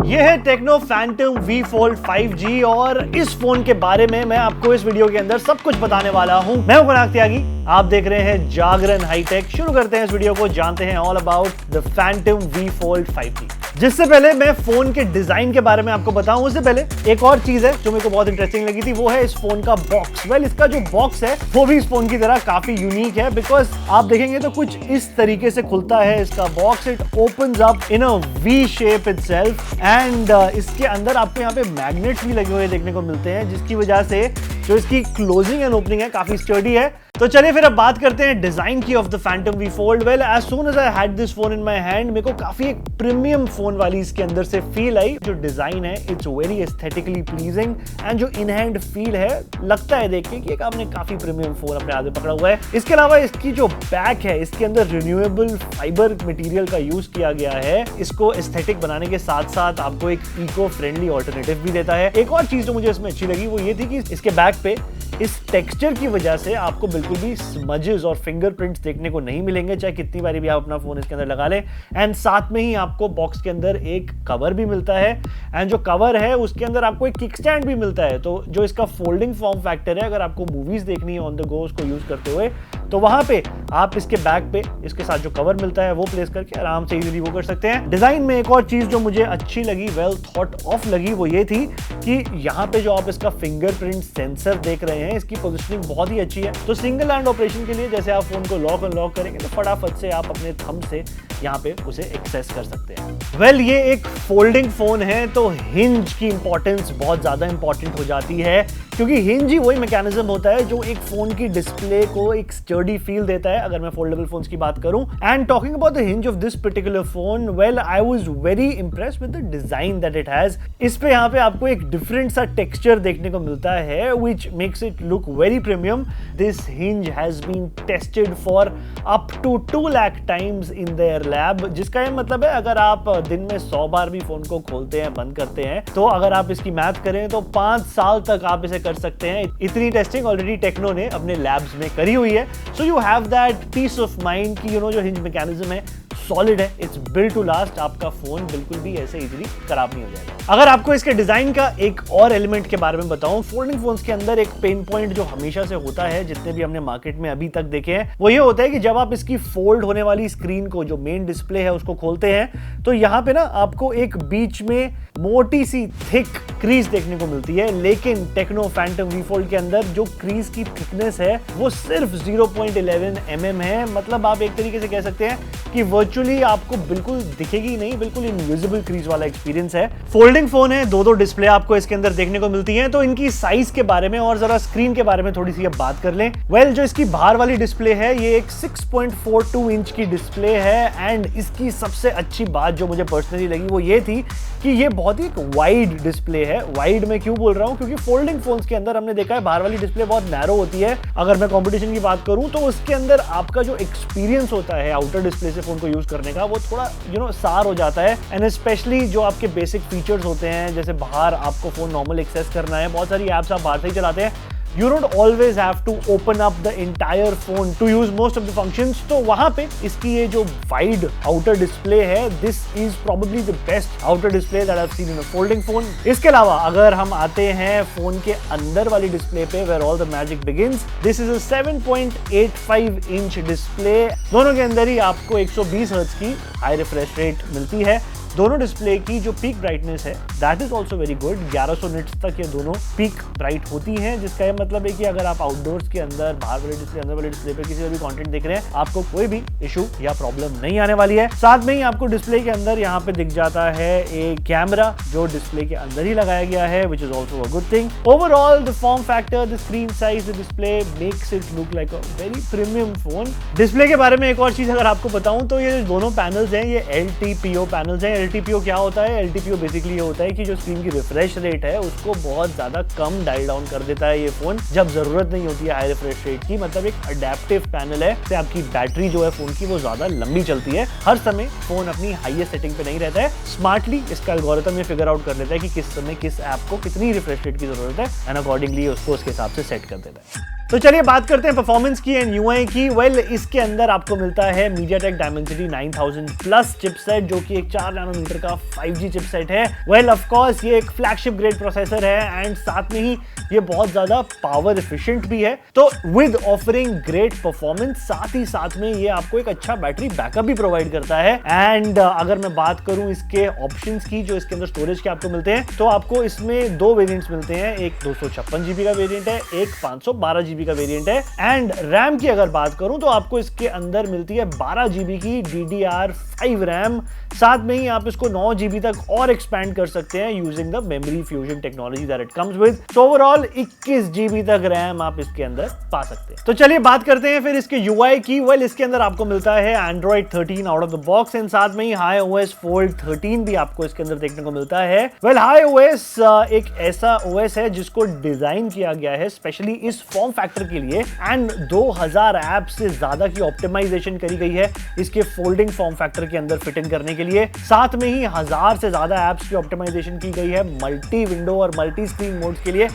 ये है techno Phantom V Fold 5G और इस फोन के बारे में मैं आपको इस वीडियो के अंदर सब कुछ बताने वाला हूं। मैं हूं कुनाक त्यागी, आप देख रहे हैं जागरण हाईटेक। शुरू करते हैं इस वीडियो को, जानते हैं all about the Phantom V Fold 5G। जिससे पहले मैं फोन के डिजाइन के बारे में आपको बताऊं, उससे पहले एक और चीज है जो मेरे को बहुत इंटरेस्टिंग लगी थी, वो है इस फोन का बॉक्स। वेल, इसका जो बॉक्स है वो भी इस फोन की तरह काफी यूनिक है, बिकॉज आप देखेंगे तो कुछ इस तरीके से खुलता है इसका box. It opens up in a V shape itself and इसके अंदर आपको यहाँ पे मैग्नेट्स भी लगे हुए देखने को मिलते हैं, जिसकी वजह से जो इसकी क्लोजिंग एंड ओपनिंग है काफी स्टर्डी है। तो चलिए फिर अब बात करते हैं डिजाइन की of the Phantom V Fold। Well, as soon as I had this phone in my hand, मेरे को काफी एक प्रीमियम फोन वाली इसके अंदर से फील आई। जो डिजाइन है it's very aesthetically pleasing and जो इन हैंड फील है, लगता है देख के कि एक आपने काफी प्रीमियम फोन अपने हाथ में पकड़ा हुआ है। इसके अलावा इसकी जो बैक है, इसके अंदर रिन्यूएबल फाइबर मटेरियल का यूज किया गया है। इसको एस्थेटिक बनाने के साथ साथ आपको एक इको फ्रेंडली ऑल्टरनेटिव भी देता है। एक और चीज जो मुझे इसमें अच्छी लगी वो ये थी कि इसके बैक पे इस टेक्सचर की वजह से आपको बिल्कुल भी स्मजेस और फिंगरप्रिंट्स देखने को नहीं मिलेंगे, चाहे कितनी बारी भी आप अपना फोन इसके अंदर लगा लें। एंड साथ में ही आपको बॉक्स के अंदर एक कवर भी मिलता है एंड जो कवर है उसके अंदर आपको एक किक स्टैंड भी मिलता है। तो जो इसका फोल्डिंग फॉर्म फैक्टर है, अगर आपको मूवीज देखनी है ऑन द गो उसको यूज करते हुए, तो वहां पे आप इसके बैक पे इसके साथ जो कवर मिलता है वो प्लेस करके आराम से इजीली वो कर सकते हैं। डिजाइन में एक और चीज जो मुझे अच्छी लगी, वेल थॉट ऑफ लगी, वो ये थी कि यहाँ पे जो आप इसका फिंगरप्रिंट सेंसर देख रहे हैं, इसकी पोजीशनिंग बहुत ही अच्छी है। तो सिंगल हैंड ऑपरेशन के लिए जैसे आप फोन को लॉक अनलॉक करेंगे तो फटाफट से आप अपने थंब से यहाँ पे उसे एक्सेस कर सकते हैं। वेल, ये एक फोल्डिंग फोन है तो हिंज की इंपॉर्टेंस बहुत ज्यादा इंपॉर्टेंट हो जाती है, क्योंकि हिंज ही वही मैकेनिज्म होता है जो एक फोन की डिस्प्ले को एक स्टर्डी फील देता है, अगर मैं फोल्डेबल फोन्स की बात करूं। And talking about the hinge of this particular phone, well I was very impressed with the design that it has. इस पे यहाँ पे आपको एक डिफरेंट सा टेक्सचर देखने को मिलता है which makes it look very premium. This hinge has been tested for up to 2 lakh times in their lab, जिसका ये मतलब है अगर आप दिन में 100 बार भी फोन को खोलते हैं बंद करते हैं, तो अगर आप इसकी मैथ करें तो 5 साल तक आप इसे कर सकते हैं। इतनी टेस्टिंग ऑलरेडी टेक्नो ने अपने लैब्स में करी हुई है। So you have that peace of mind कि जो हिंज मैकेनिज्म है सॉलिड है, इट्स बिल्ट टू लास्ट। आपका फोन बिल्कुल भी ऐसे इजीली खराब नहीं हो जाएगा। अगर आपको इसके डिजाइन का एक और एलिमेंट के बारे में बताऊं, फोल्डिंग फोन्स के अंदर एक पेन पॉइंट जो हमेशा से होता है, जितने भी हमने मार्केट में अभी तक देखे हैं, वो ये होता है कि जब आप इसकी फोल्ड होने वाली स्क्रीन को, जो मेन डिस्प्ले है, उसको खोलते हैं तो यहाँ पे ना आपको एक बीच में मोटी सी थिक क्रीज देखने को मिलती है। लेकिन टेक्नो फैंटम V Fold के अंदर जो क्रीज की थिकनेस है वो सिर्फ 0.11 mm है। मतलब आप एक तरीके से कह सकते हैं कि वर्चुअली आपको बिल्कुल दिखेगी नहीं, बिल्कुल इनविजिबल क्रीज वाला एक्सपीरियंस है। फोल्डिंग फोन है, दो डिस्प्ले आपको इसके अंदर देखने को मिलती हैं। तो इनकी साइज के बारे में और जरा स्क्रीन के बारे में थोड़ी सी अब बात कर लें। वेल, जो इसकी बाहर वाली डिस्प्ले है ये एक 6.42 इंच की डिस्प्ले है एंड इसकी सबसे अच्छी बात जो मुझे पर्सनली लगी वो ये थी कि ये बहुत ही एक वाइड डिस्प्ले है। वाइड में क्यों बोल रहा हूं, क्योंकि फोल्डिंग फोन्स के अंदर हमने देखा है बाहर वाली डिस्प्ले बहुत नैरो होती है। अगर मैं कंपटीशन की बात करूं तो उसके अंदर आपका जो एक्सपीरियंस होता है आउटर डिस्प्ले से फोन को यूज करने का, वो थोड़ा सार हो जाता है। एंड स्पेशली जो आपके बेसिक फीचर्स होते हैं, जैसे बाहर आपको फोन नॉर्मल एक्सेस करना है, बहुत सारी एप्स आप बाहर से ही चलाते हैं, you don't always have to open up the entire phone to use most of the functions। तो वहां पे इसकी ये जो wide outer display है, this is probably the best outer display that I've seen in a folding phone। इसके अलावा अगर हम आते हैं फोन के अंदर वाली डिस्प्ले पे, where all the magic begins, this is a 7.85 inch display. दोनों के अंदर ही आपको 120 हर्ट्ज की हाई रिफ्रेश रेट मिलती है। दोनों डिस्प्ले की जो पीक ब्राइटनेस है that is also very good. 1100 nits तक ये दोनों पीक ब्राइट होती हैं, जिसका ये मतलब है कि अगर आप आउटडोर्स के अंदर, बाहर वाले डिस्प्ले, अंदर वाले डिस्प्ले पे किसी का भी कंटेंट देख रहे हैं, आपको कोई भी इशू या प्रॉब्लम नहीं आने वाली है। साथ में ही आपको डिस्प्ले के अंदर यहाँ पे दिख जाता है एक कैमरा जो डिस्प्ले के अंदर ही लगाया गया है, which is also a good thing. Overall the form factor, the screen size, the display makes it look like a very premium phone. Display के बारे में एक और चीज अगर आपको बताऊं तो ये दोनों पैनल्स हैं, ये LTPO पैनल्स हैं। LTPO क्या होता है? LTPO बेसिकली ये होता है कि जो स्क्रीन की रिफ्रेश रेट है उसको बहुत ज्यादा कम डायल डाउन कर देता है ये फोन, जब जरूरत नहीं होती है हाई रिफ्रेश रेट की। मतलब एक अडेप्टिव पैनल है, इससे आपकी बैटरी जो है फोन की वो ज्यादा लंबी चलती है। हर समय फोन अपनी हाईएस्ट सेटिंग पे नहीं रहता है। स्मार्टली इसका एल्गोरिथम ये फिगर आउट कर लेता है कि किस समय किस ऐप को कितनी रिफ्रेश रेट की जरूरत है एंड अकॉर्डिंगली उसको उसके हिसाब से सेट कर देता है। तो चलिए बात करते हैं परफॉर्मेंस की एंड यूआई की। वेल, इसके अंदर आपको मिलता है MediaTek Dimensity 9000 प्लस चिपसेट, जो कि एक 4 नैनोमीटर का 5G चिपसेट है। वेल, ऑफ कोर्स ये एक फ्लैगशिप ग्रेड प्रोसेसर है एंड साथ में ही ये बहुत ज्यादा पावर एफिशिएंट भी है। तो विद ऑफरिंग ग्रेट परफॉर्मेंस, साथ ही साथ में ये आपको एक अच्छा बैटरी बैकअप भी प्रोवाइड करता है। एंड अगर मैं बात करूं इसके ऑप्शंस की, जो इसके अंदर स्टोरेज के आपको मिलते हैं, तो आपको इसमें 2 वेरिएंट्स मिलते हैं। एक 256 GB का वेरिएंट है, एक 512 GB का वेरिएंट है। एंड रैम की अगर बात करूं तो आपको इसके अंदर मिलती है 12 GB की DDR5 रैम। साथ में ही आप इसको 9 GB तक और एक्सपैंड कर सकते हैं using the memory fusion technology that it comes with. तो ओवरऑल 21 GB तक रैम आप इसके अंदर पा सकते हैं। तो चलिए बात करते हैं फिर इसके UI की। वेल, इसके अंदर आपको मिलता है Android 13 out of the box and साथ में ही HiOS Fold 13 भी आपको इसके अंदर देखने को मिलता है। वेल, HiOS एक ऐसा OS है जिसको डिजाइन किया गया है स्पेशली इस फॉर्म फैक्टर के लिए एंड 2000 ऐप से ज्यादा की ऑप्टिमाइजेशन करी गई है इसके फोल्डिंग फॉर्म फैक्टर के अंदर फिट इन करने के लिए। साथ में ही 1000 से ज्यादा ऐप्स की ऑप्टिमाइजेशन की गई है मल्टी विंडो और मल्टी स्क्रीन मोड्स के लिए।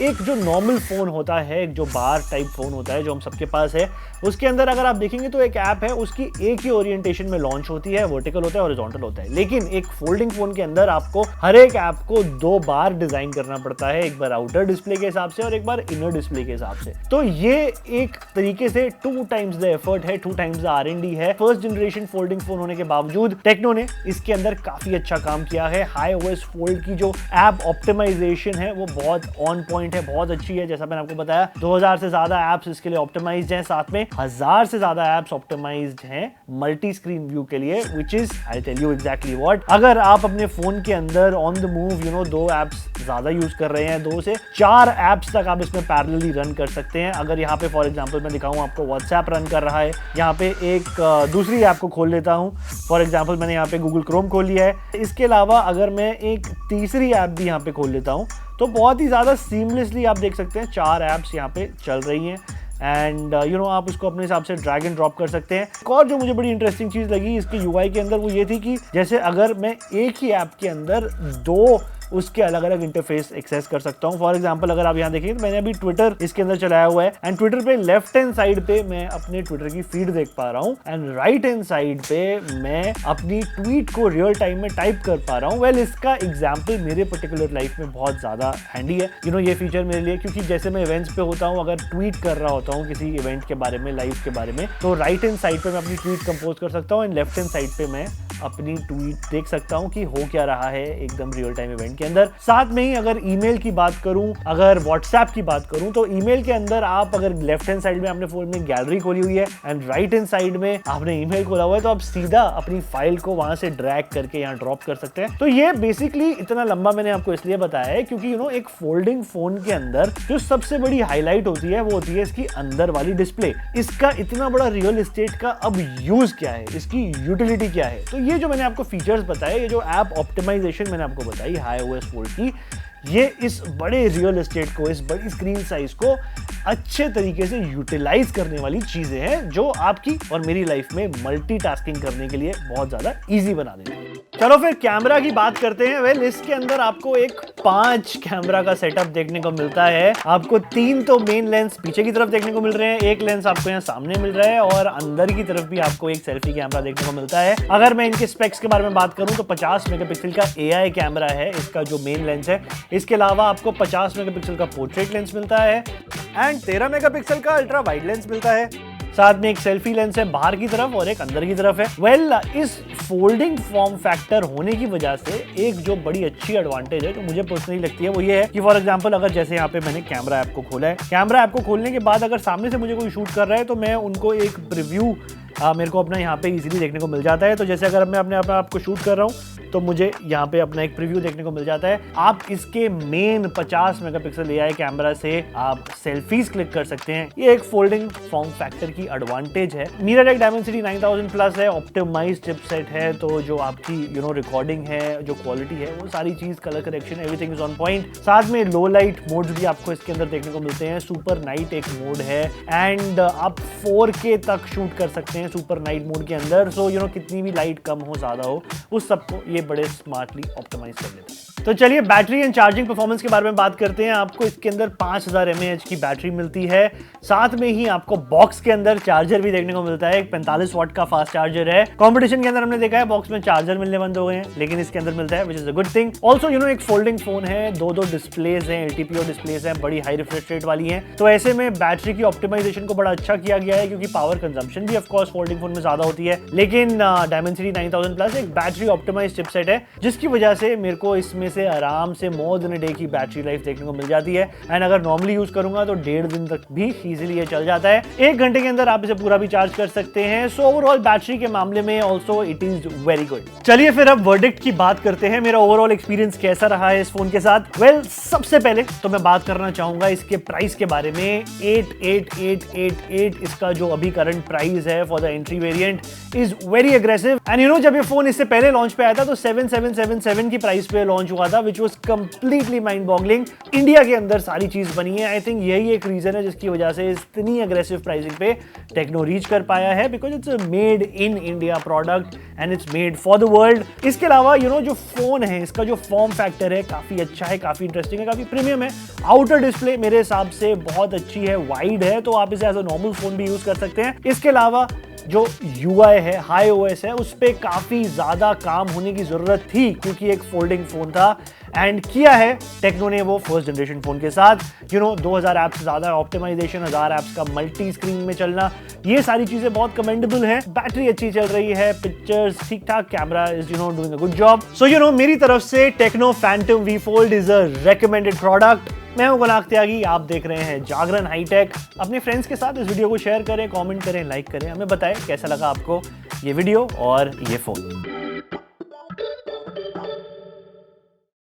एक जो नॉर्मल फोन होता है, एक जो बार टाइप फोन होता है जो हम सबके पास है, उसके अंदर अगर आप देखेंगे तो एक ऐप है उसकी एक ही ओरिएंटेशन में लॉन्च होती है, वर्टिकल होता है, हॉरिजॉन्टल होता है। लेकिन एक फोल्डिंग फोन के अंदर आपको हर एक ऐप को 2 बार डिजाइन करना पड़ता है, एक बार आउटर डिस्प्ले के हिसाब से और एक बार इनर डिस्प्ले के हिसाब से। तो ये एक तरीके से 2 टाइम्स द एफर्ट है, 2 टाइम्स द R&D है। फर्स्ट जनरेशन फोल्डिंग फोन होने के बावजूद टेक्नो ने इसके अंदर काफी अच्छा काम किया है। HiOS Fold की जो ऐप ऑप्टिमाइजेशन है वो बहुत ऑन पॉइंट है, बहुत अच्छी है। जैसा मैंने आपको बताया 2000 से ज्यादा एप्स इसके लिए ऑप्टिमाइज्ड हैं, साथ में 1000 से ज्यादा एप्स ऑप्टिमाइज्ड हैं मल्टी स्क्रीन व्यू के लिए, which is I tell you exactly what. अगर आप अपने फोन के अंदर ऑन द मूव 2 एप्स ज्यादा यूज कर रहे हैं, 2 से 4 एप्स तक आप इसमें पैरेलली रन कर सकते हैं। अगर यहाँ पे फॉर एग्जांपल मैं दिखाऊं आपको, व्हाट्सएप रन कर रहा है, यहाँ पे एक दूसरी ऐप को खोल लेता हूँ। फॉर एग्जांपल मैंने यहाँ पे गूगल क्रोम खोल लिया है। इसके अलावा अगर मैं एक तीसरी ऐप भी यहाँ पे खोल लेता हूँ तो बहुत ही ज़्यादा सीमलेसली आप देख सकते हैं 4 ऐप्स यहाँ पे चल रही हैं एंड आप इसको अपने हिसाब से ड्रैग एंड ड्रॉप कर सकते हैं। एक और जो मुझे बड़ी इंटरेस्टिंग चीज़ लगी इसकी UI के अंदर वो ये थी कि जैसे अगर मैं एक ही ऐप के अंदर 2 उसके अलग अलग इंटरफेस एक्सेस कर सकता हूं। फॉर एग्जांपल अगर आप यहां देखेंगे तो मैंने अभी ट्विटर इसके अंदर चलाया हुआ है एंड ट्विटर पे लेफ्ट हैंड साइड पे मैं अपने ट्विटर की फीड देख पा रहा हूं एंड राइट हैंड साइड पे मैं अपनी ट्वीट को रियल टाइम में टाइप कर पा रहा हूं। वेल, इसका एग्जांपल मेरे पर्टिकुलर लाइफ में बहुत ज्यादा हैंडी है ये फीचर मेरे लिए, क्योंकि जैसे मैं इवेंट्स पे होता हूं, अगर ट्वीट कर रहा होता हूं किसी इवेंट के बारे में, लाइव के बारे में, तो राइट हैंड साइड पे मैं अपनी ट्वीट कंपोज कर सकता हूं एंड लेफ्ट हैंड साइड पे मैं अपनी ट्वीट देख सकता हूं कि हो क्या रहा है एकदम रियल टाइम इवेंट के अंदर। साथ में ही अगर ईमेल की बात करूं, अगर व्हाट्सएप की बात करूं, तो ईमेल के अंदर आप अगर लेफ्ट हैंड साइड में आपने फोन में गैलरी खोली हुई है एंड राइट हैंड साइड में आपने ईमेल खोला हुआ है, तो आप सीधा अपनी फाइल को वहां से ड्रैग करके यहाँ ड्रॉप कर सकते हैं। तो ये बेसिकली इतना लंबा मैंने आपको इसलिए बताया है क्योंकि एक फोल्डिंग फोन के अंदर जो सबसे बड़ी हाईलाइट होती है वो होती है इसकी अंदर वाली डिस्प्ले। इसका इतना बड़ा रियल एस्टेट का अब यूज क्या है, इसकी यूटिलिटी क्या है। तो ये जो मैंने आपको फीचर्स बताए, ये जो ऐप ऑप्टिमाइजेशन मैंने आपको बताई HiOS Fold की, ये इस बड़े रियल एस्टेट को, इस बड़ी स्क्रीन साइज को अच्छे तरीके से यूटिलाइज करने वाली चीजें हैं जो आपकी और मेरी लाइफ में मल्टीटास्किंग करने के लिए बहुत ज्यादा इजी बना देती है। चलो फिर कैमरा की बात करते हैं। वेल, इसके अंदर आपको एक 5 कैमरा का सेटअप देखने को मिलता है। आपको 3 तो मेन लेंस पीछे की तरफ देखने को मिल रहे हैं, एक लेंस आपको यहाँ सामने मिल रहा है और अंदर की तरफ भी आपको एक सेल्फी कैमरा देखने को मिलता है। अगर मैं इनके स्पेक्स के बारे में बात करूं तो 50 मेगापिक्सल का AI कैमरा है इसका जो मेन लेंस है। इसके अलावा आपको 50 मेगापिक्सल का पोर्ट्रेट लेंस मिलता है एंड 13 मेगापिक्सल का अल्ट्रा वाइड लेंस मिलता है। साथ में एक सेल्फी लेंस है बाहर की तरफ और एक अंदर की तरफ है। वेल, इस फोल्डिंग फॉर्म फैक्टर होने की वजह से एक जो बड़ी अच्छी एडवांटेज है जो मुझे पर्सनली लगती है वो ये है कि फॉर एग्जांपल अगर जैसे यहाँ पे मैंने कैमरा ऐप को खोला है, कैमरा ऐप को खोलने के बाद अगर सामने से मुझे कोई शूट कर रहा है तो मैं उनको एक प्रीव्यू मेरे को अपना यहाँ पे इजीली देखने को मिल जाता है। तो जैसे अगर मैं अपने आप को शूट कर रहा हूँ तो मुझे यहाँ पे अपना एक प्रीव्यू देखने को मिल जाता है। आप इसके मेन 50 मेगापिक्सल AI कैमरा से आप सेल्फीज क्लिक कर सकते हैं। ये एक फोल्डिंग फॉर्म फैक्टर की एडवांटेज है। MediaTek Dimensity 9000 प्लस है, ऑप्टिमाइज्ड चिपसेट है, तो जो आपकी रिकॉर्डिंग है, जो क्वालिटी है, वो सारी चीज, colour correction, everything is on point. साथ में लो लाइट मोड्स भी आपको इसके अंदर देखने को मिलते हैं। सुपर नाइट एक मोड है एंड आप 4K तक शूट कर सकते हैं हैं सुपर नाइट मोड के अंदर। सो कितनी भी लाइट कम हो ज्यादा हो उस सबको ये बड़े स्मार्टली ऑप्टिमाइज कर लेता है। तो चलिए बैटरी एंड चार्जिंग परफॉर्मेंस के बारे में बात करते हैं। आपको इसके अंदर 5000 mAh की बैटरी मिलती है, साथ में ही आपको बॉक्स के अंदर चार्जर भी देखने को मिलता है। एक 45 वाट का फास्ट चार्जर है। कंपटीशन के अंदर हमने देखा है बॉक्स में चार्जर मिलने बंद हो गए हैं, लेकिन इसके अंदर मिलता है, which is a good thing. Also एक फोल्डिंग फोन है, दो डिस्प्लेज हैं, LTPO डिस्प्लेज हैं, बड़ी हाई रिफ्रेश रेट वाली हैं। तो ऐसे में बैटरी की ऑप्टिमाइजेशन को बड़ा अच्छा किया गया है, क्योंकि पावर कंजम्पशन भी ऑफकोर्स फोल्डिंग फोन में ज्यादा होती है। लेकिन डायमेंसिटी 9000 प्लस एक बैटरी ऑप्टिमाइज चिपसेट है, जिसकी वजह से मेरे को इसमें से आराम से मोर देन अ डे की बैटरी लाइफ देखने को मिल जाती है। एंड अगर नॉर्मली यूज करूंगा तो 1.5 दिन तक भी इजीली ये चल जाता है। 1 घंटे के अंदर आप इसे पूरा भी चार्ज कर सकते हैं। सो ओवरऑल बैटरी के मामले में also it is very good. चलिए फिर अब वर्डिक्ट की बात करते हैं। मेरा ओवरऑल एक्सपीरियंस कैसा रहा है इस फोन के साथ। वेल, सबसे पहले तो मैं बात करना चाहूंगा इसके प्राइस के बारे में। 8888 इसका जो अभी करंट प्राइस है for the entry variant is very aggressive. And जब ये फोन इससे पहले लॉन्च पे आया था तो 7777 की प्राइस पे लॉन्च हुआ था, which was completely mind boggling. India के अंदर सारी चीज बनी है। आई थिंक यही एक रीजन है जिसकी वजह से इतनी अग्रेसिव प्राइसिंग पे टेक्नो रीच कर पाया है, because it's made in India product and it's made for the world. इसके अलावा जो फोन है इसका जो फॉर्म फैक्टर है काफी अच्छा है, काफी इंटरेस्टिंग है, काफी प्रीमियम है। आउटर डिस्प्ले मेरे हिसाब से बहुत अच्छी है, वाइड है, तो आप इसे एज अ नॉर्मल फोन भी यूज कर सकते हैं। इसके अलावा जो UI है, हाई OS है, उस पे काफी ज्यादा काम होने की जरूरत थी, क्योंकि एक फोल्डिंग फोन था। एंड किया है टेक्नो ने वो फर्स्ट जनरेशन फोन के साथ। 2000 ऐप्स ज्यादा ऑप्टिमाइजेशन, 1000 ऐप्स का मल्टी स्क्रीन में चलना, ये सारी चीजें बहुत कमेंडेबल है। बैटरी अच्छी चल रही है, पिक्चर्स ठीक ठाक, camera is doing a good job. So मेरी तरफ से Tecno Phantom V Fold is a recommended product. मैं हूं गुनाह त्यागी, आप देख रहे हैं जागरण हाईटेक। अपने फ्रेंड्स के साथ इस वीडियो को शेयर करें, कमेंट करें, लाइक करें, हमें बताएं कैसा लगा आपको ये वीडियो और ये फोन।